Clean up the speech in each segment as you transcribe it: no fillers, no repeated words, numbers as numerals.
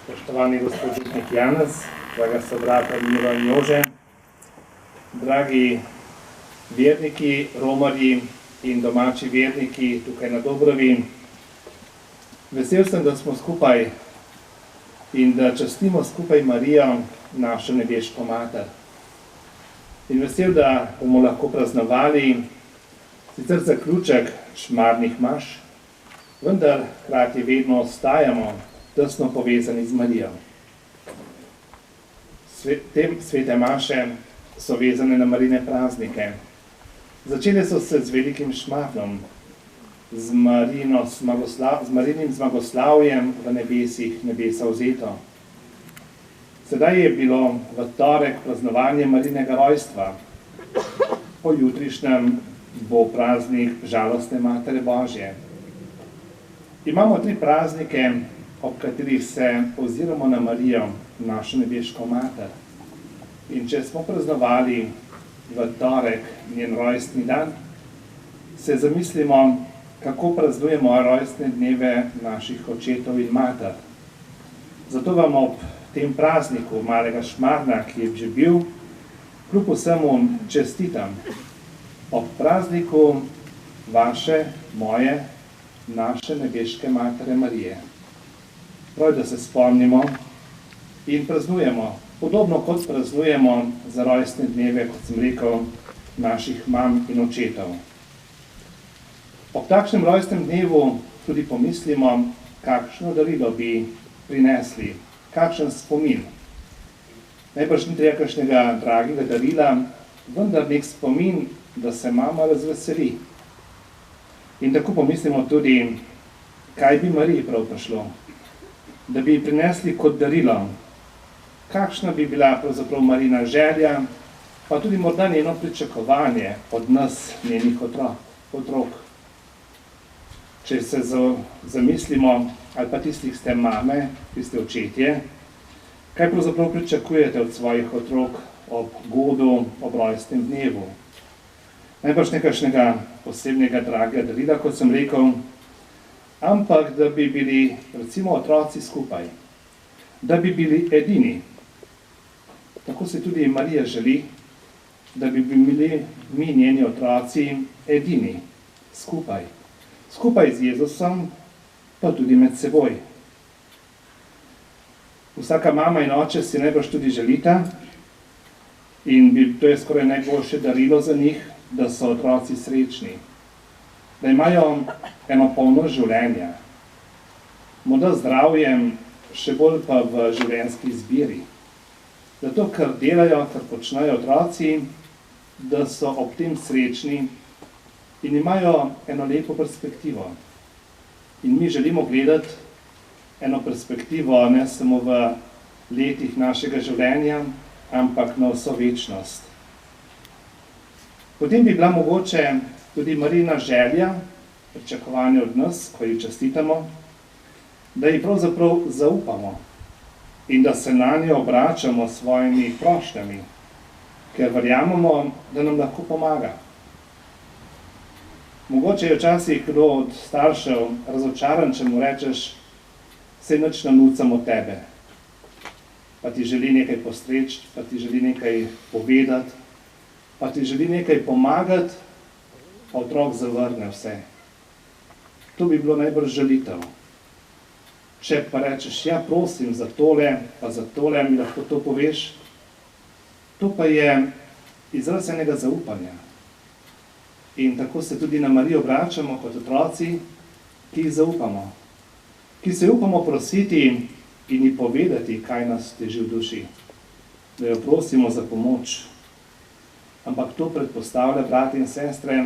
Spoštovani gospod župnik Janez, draga sobrata Miro in Jože, dragi verniki, romarji in domači verniki tukaj na Dobrovi. Vesel sem, da smo skupaj in da častimo skupaj Marijo, našo nebeško mater. In vesel, da bomo lahko praznovali sicer zaključek šmarnih maš, vendar hkrati vedno ostajamo tesno povezani z Marijo. Svete maše so vezane na Marijine praznike. Začele so se z velikim šmarnom, z Marijinim zmagoslavjem v nebesih, nebesa vzeto. Sedaj je bilo v torek praznovanje Marijinega rojstva. Po jutrišnjem bo praznik žalostne Matere Božje. Imamo 3 praznike, ob katerih se oziramo na Marijo, našo nebeško mater. In če smo praznovali v torek njen rojstni dan, se zamislimo, kako praznujemo rojstne dneve naših očetov in mater. Zato vam ob tem prazniku malega šmarna, ki je že bil, kljub vsemu čestitam. Ob prazniku vaše, moje, naše nebeške Matere Marije. Prav, da se spomnimo in praznujemo, podobno kot praznujemo za rojstne dneve, kot sem rekel, naših mam in očetov. Ob takšnem rojstnem dnevu tudi pomislimo, kakšno darilo bi prinesli, kakšen spomin. Najbrž ni treba kakšnega dragega darila, vendar nek spomin, da se mama razveseli. In tako pomislimo tudi, kaj bi Mariji prav prišlo, da bi prinesli kot darilo, kakšna bi bila pravzaprav Marijina želja, pa tudi morda njeno pričakovanje od nas, njenih otrok. Če se zamislimo, ali pa tistih ste mame, ki ste očetje, kaj pravzaprav pričakujete od svojih otrok ob godu, ob rojstnem dnevu? Najbrž nekakšnega posebnega dragega darila, kot sem rekel, ampak da bi bili recimo otroci skupaj, da bi bili edini. Tako se tudi Marija želi, da bi bili mi, njeni otroci, edini, skupaj. Skupaj z Jezusom, pa tudi med seboj. Vsaka mama in oče si najbrž tudi želita in to je skoraj najboljše darilo za njih, da so otroci srečni, da imajo eno polno življenja, morda zdravjem, še bolj pa v življenjski izbiri. Zato, ker delajo, kar počnejo otroci, da so ob tem srečni in imajo eno lepo perspektivo. In mi želimo gledati eno perspektivo ne samo v letih našega življenja, ampak na vso večnost. Potem bi bila mogoče tudi Marijina želja, pričakovanje od nas, ko ji čestitamo, da ji pravzaprav zaupamo in da se na njo obračamo s svojimi prošnjami, ker verjamemo, da nam lahko pomaga. Mogoče je včasih kdo od staršev razočaran, če mu rečeš, saj nič ne nucam od tebe, pa ti želi nekaj postreči, pa ti želi nekaj povedati, pa ti želi nekaj pomagati, pa otrok zavrne vse. To bi bilo najbrž žalitev. Če pa rečeš, ja, prosim za tole, pa za tole, mi lahko to poveš, to pa je izraz enega zaupanja. In tako se tudi na Marijo obračamo kot otroci, ki jih zaupamo, ki se upamo prositi in ji povedati, kaj nas teži v duši, da jo prosimo za pomoč. Ampak to predpostavlja, brati in sestre,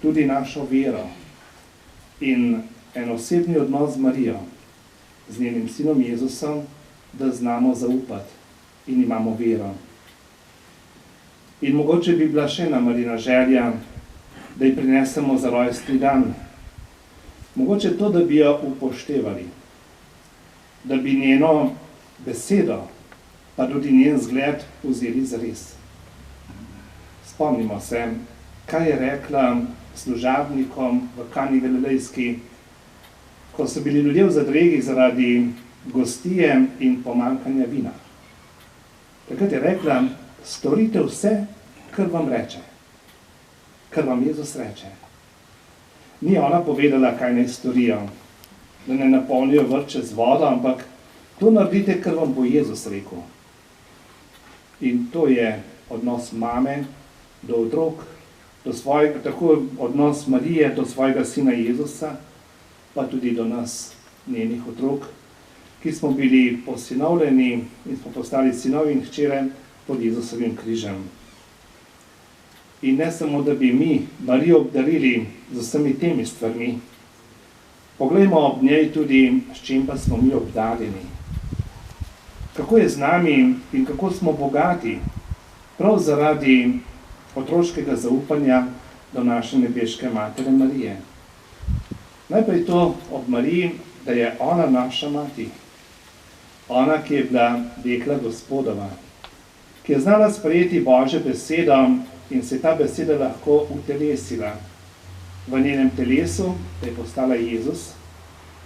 tudi našo vero in en osebni odnos z Marijo, z njenim sinom Jezusom, da znamo zaupati in imamo vero. In mogoče bi bila še ena Marijina želja, da ji prinesemo za rojstni dan. Mogoče to, da bi jo upoštevali, da bi njeno besedo, pa tudi njen zgled vzeli zares. Spomnimo se, kaj je rekla služabnikom v Kani Galilejski, ko so bili ljudje v zadregi zaradi gostije in pomanjkanja vina. Takrat je rekla, storite vse, kar vam reče, kar vam Jezus reče. Ni ona povedala, kaj naj storijo, da ne napolnijo vrče z vodo, ampak to naredite, kar vam bo Jezus rekel. In to je odnos mame do otrok, tako odnos Marije do svojega sina Jezusa, pa tudi do nas, njenih otrok, ki smo bili posinovljeni in smo postali sinovi in hčere pod Jezusovim križem. In ne samo, da bi mi Marijo obdarili z vsemi temi stvarmi, poglejmo ob njej tudi, s čim pa smo mi obdarjeni. Kako je z nami in kako smo bogati, prav zaradi otroškega zaupanja do naše nebeške Matere Marije. Najprej to ob Mariji, da je ona naša mati. Ona, ki je bila dekla Gospodova, ki je znala sprejeti Božjo besedo in se ta beseda lahko utelesila v njenem telesu, da je postala Jezus,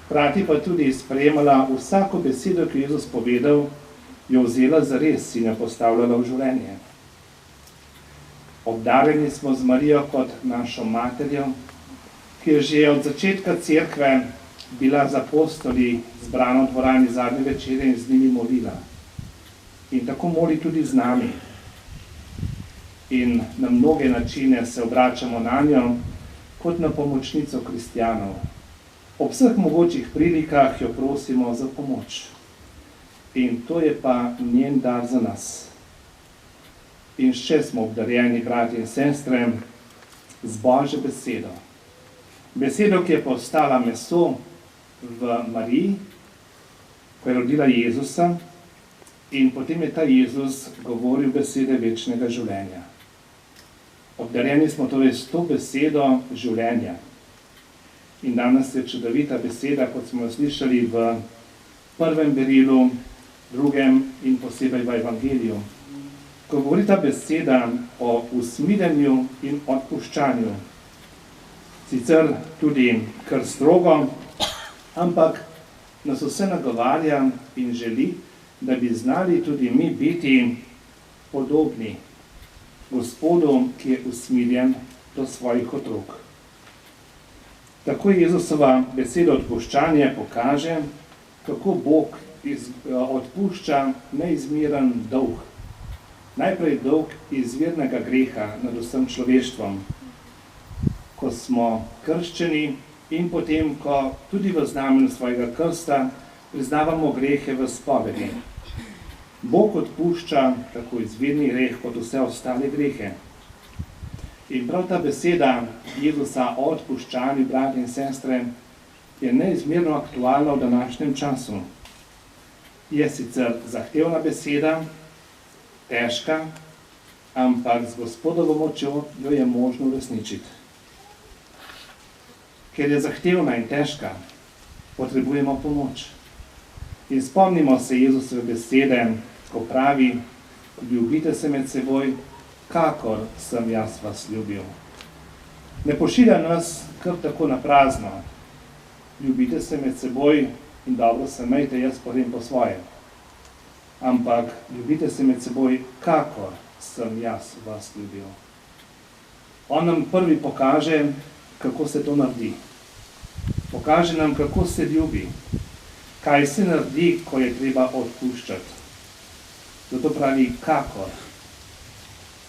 hkrati pa tudi sprejemala vsako besedo, ki je Jezus povedal, jo vzela zares in jo postavljala v življenje. Obdarjeni smo z Marijo kot našo materjo, ki je že od začetka cerkve bila z apostoli zbrana v dvorani zadnje večere in z njimi molila. In tako moli tudi z nami. In na mnoge načine se obračamo na njo kot na pomočnico kristjanov. Ob vseh mogočih prilikah jo prosimo za pomoč. In to je pa njen dar za nas. In še smo obdarjeni, brati in sestre, z Božjo besedo. Besedo, ki je postala meso v Mariji, ko je rodila Jezusa, in potem je ta Jezus govoril besede večnega življenja. Obdarjeni smo torej s to besedo življenja. In danes je čudovita beseda, kot smo jo slišali v prvem berilu, drugem in posebej v Evangeliju. Ko govori ta beseda o usmiljenju in odpuščanju, sicer tudi kar strogo, ampak nas vse nagovarja in želi, da bi znali tudi mi biti podobni Gospodu, ki je usmiljen do svojih otrok. Tako Jezusova beseda odpuščanja pokaže, kako Bog odpušča neizmeren dolg. Najprej dolg izvirnega greha nad vsem človeštvom, ko smo krščeni in potem, ko tudi v znamenju svojega krsta priznavamo grehe v spovedi. Bog odpušča tako izvirni greh kot vse ostale grehe. In prav ta beseda Jezusa o odpuščanju, brati in sestre, je neizmerno aktualna v današnjem času. Je sicer zahtevna beseda, težka, ampak z Gospodovo močjo jo je možno uresničiti. Ker je zahtevna in težka, potrebujemo pomoč. In spomnimo se Jezusove besede, ko pravi, ljubite se med seboj, kakor sem jaz vas ljubil. Ne pošilja nas kar tako na prazno. Ljubite se med seboj in dobro se imejte, jaz povem po svoje. Ampak ljubite se med seboj, kakor sem jaz vas ljubil. On nam prvi pokaže, kako se to naredi. Pokaže nam, kako se ljubi. Kaj se naredi, ko je treba odpuščati. Zato pravi, kakor.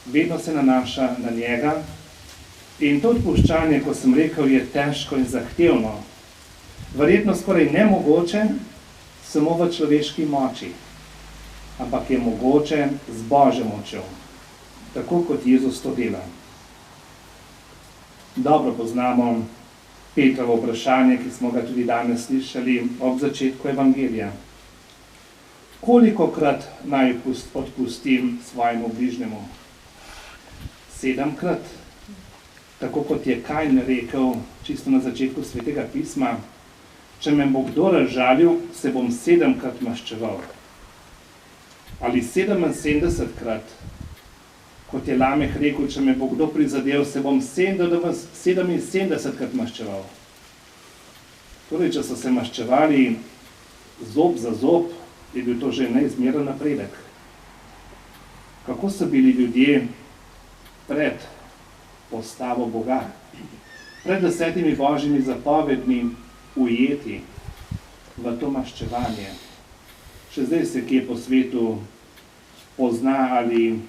Vedno se nanaša na njega. In to odpuščanje, ko sem rekel, je težko in zahtevno. Verjetno skoraj nemogoče, samo v človeški moči. Ampak je mogoče z Božjo močjo. Tako kot Jezus to dela. Dobro poznamo Petrovo vprašanje, ki smo ga tudi danes slišali ob začetku Evangelija. Kolikokrat naj odpustim svojemu bližnjemu? 7-krat. Tako kot je Kajn rekel čisto na začetku Svetega pisma, če me bo kdo razžalil, se bom 7-krat maščeval. Ali 77-krat, kot je Lameh rekel, če me bo kdo prizadel, se bom 77-krat maščeval. Torej, če so se maščevali zob za zob, je bil to že neizmeren napredek. Kako so bili ljudje pred postavo Boga, pred 10 božjimi zapovedmi ujeti v to maščevanje. Še zdaj se kje po svetu pozna ali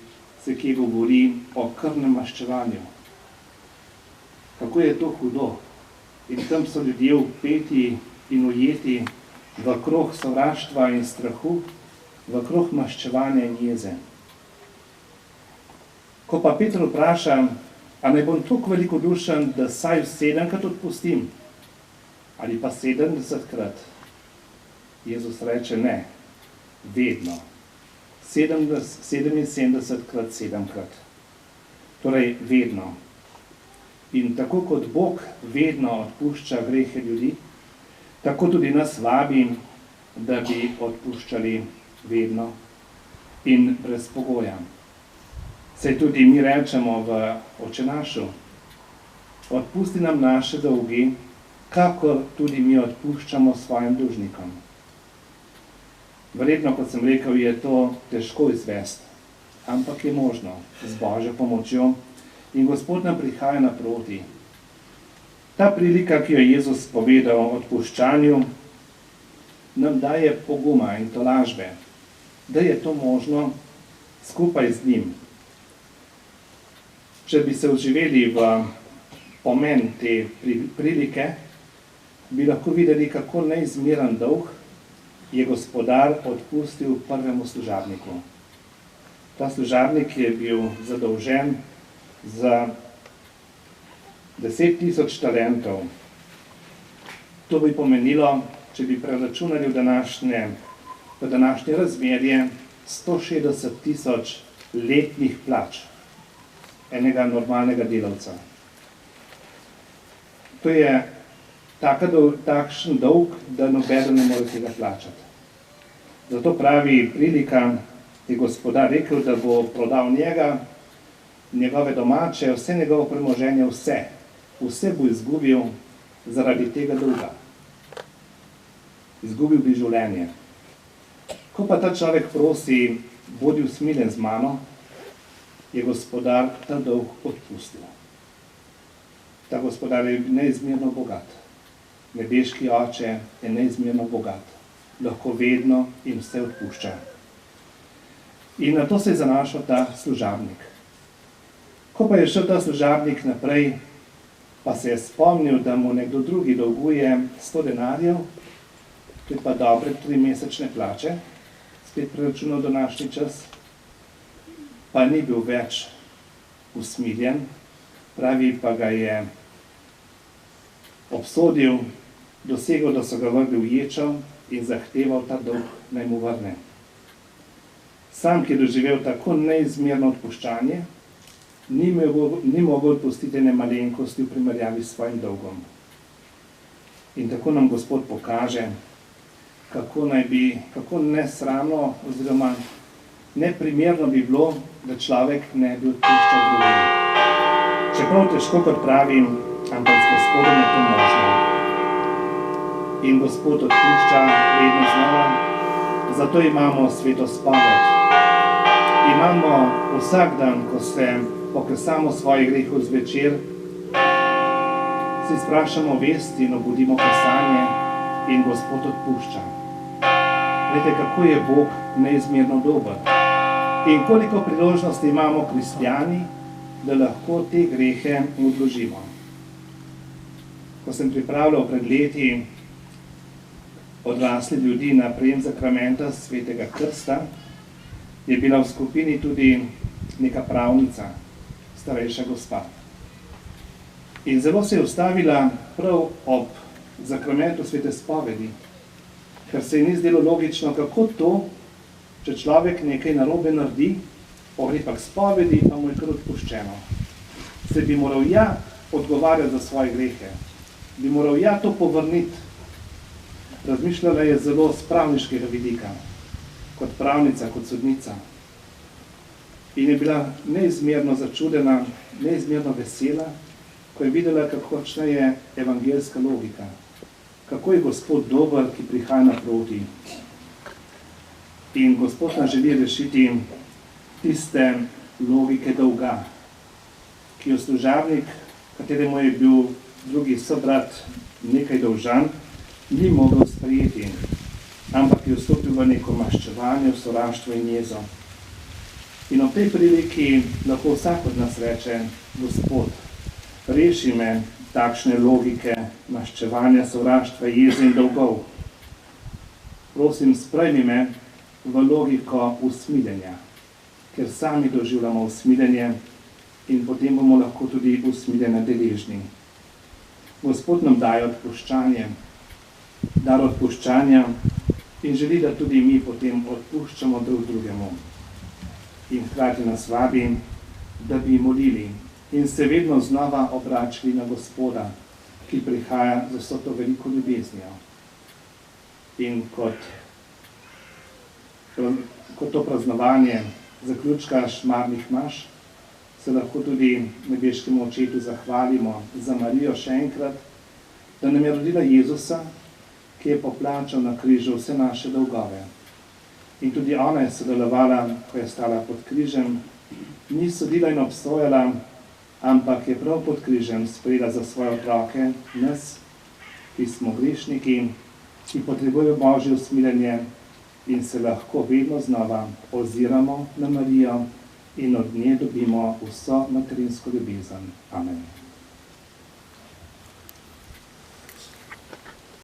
se kje govori o krvnem maščevanju. Kako je to hudo. In tam so ljudje vpeti in ujeti v krog sovraštva in strahu, v krog maščevanja in jeze. Ko pa Peter vpraša, a naj bom toliko velikodušen, da saj 7-krat odpustim, ali pa 70-krat, Jezus reče ne, vedno. 77-krat 7-krat. Torej vedno. In tako kot Bog vedno odpušča grehe ljudi, tako tudi nas vabi, da bi odpuščali vedno in brez pogoja. Saj tudi mi rečemo v Oče našu, odpusti nam naše dolgi, kakor tudi mi odpuščamo svojim dolžnikom. Verjetno, kot sem rekel, je to težko izvesti, ampak je možno z Božjo pomočjo in Gospod nam prihaja naproti. Ta prilika, ki jo je Jezus povedal o odpuščanju, nam daje poguma in tolažbe, da je to možno skupaj z njim. Če bi se vživeli v pomen te prilike, bi lahko videli, kako neizmeren dolg je Gospodar odpustil prvemu služabniku. Ta služabnik je bil zadolžen za 10.000 talentov. To bi pomenilo, če bi preračunali v današnje razmerje, 160.000 letnih plač enega normalnega delavca. To je takšen dolg, da nobeden ne more tega plačati. Zato pravi prilika, je Gospodar rekel, da bo prodal njega, njegove domače, vse njegovo premoženje, vse bo izgubil zaradi tega dolga. Izgubil bi življenje. Ko pa ta človek prosi, bodi usmiljen z mano, je Gospodar ta dolg odpustil. Ta Gospodar je neizmerno bogat. Nebeški Oče je neizmerno bogat. Lahko vedno in vse odpušča. In na to se je zanašal ta služabnik. Ko pa je šel ta služabnik naprej, pa se je spomnil, da mu nekdo drugi dolguje 100 denarjev, to je pa dobre 3 mesečne plače, spet preračunal današnji čas, pa ni bil več usmiljen, pravi, pa ga je obsodil, dosegel, da so ga vrgli v ječo in zahteval ta dolg, naj mu vrne. Sam, ki je doživel tako neizmerno odpuščanje, ni mogel odpustiti ene malenkosti v primerjavi s svojim dolgom. In tako nam Gospod pokaže, kako nesramno oziroma neprimerno bi bilo, da človek ne bi odpuščal drugim. Čeprav težko, kot pravim, ampak z Gospodom je to možno. In Gospod odpušča vedno znova, zato imamo sveto spoved. Imamo vsak dan, ko se pokresamo svojih grehov zvečer, si sprašamo vest in obudimo kresanje in Gospod odpušča. Glede, kako je Bog neizmerno dober. In koliko priložnosti imamo kristjani, da lahko te grehe odložimo. Ko sem pripravljal pred leti odrasli ljudi na prejem zakramenta Svetega krsta, je bila v skupini tudi neka pravnica, starejša gospa. In zelo se je ustavila prav ob zakramentu svete spovedi, ker se ji ni zdelo logično, kako to, če človek nekaj narobe naredi, gre pa k spovedi, pa mu je kar odpuščeno. Se bi moral odgovarjati za svoje grehe, bi moral to povrniti. Razmišljala je zelo z pravniškega vidika, kot pravnica, kot sodnica. In je bila neizmerno začudena, neizmerno vesela, ko je videla, kakšna je evangeljska logika, kako je Gospod dober, ki prihaja naproti. In Gospod nas želi rešiti tiste logike dolga, ki jo služabnik, kateremu je bil drugi sobrat nekaj dolžan, ni mogel sprejeti, ampak je vstopil v neko maščevanje, v sovraštvo in jezo. In ob tej priliki lahko vsak od nas reče: Gospod, reši me takšne logike maščevanja, sovraštva, jeze in dolgov. Prosim, sprejmi me v logiko usmiljenja, ker sami doživljamo usmiljenje in potem bomo lahko tudi usmiljenja deležni. Gospod nam daje odpuščanje, dar odpuščanja in želi, da tudi mi potem odpuščamo drug drugemu. In hkrati nas vabi, da bi molili in se vedno znova obračali na Gospoda, ki prihaja z vso to veliko ljubeznijo. In kot to praznovanje zaključka šmarnih maš, se lahko tudi nebeškemu Očetu zahvalimo za Marijo še enkrat, da nam je rodila Jezusa, ki je poplačal na križu vse naše dolgove. In tudi ona je sodelovala, ko je stala pod križem, ni sodila in obsojala, ampak je prav pod križem sprejela za svoje otroke nas, ki smo grešniki, ki potrebujejo Božje usmiljenje in se lahko vedno znova oziramo na Marijo in od nje dobimo vso materinsko ljubezen. Amen.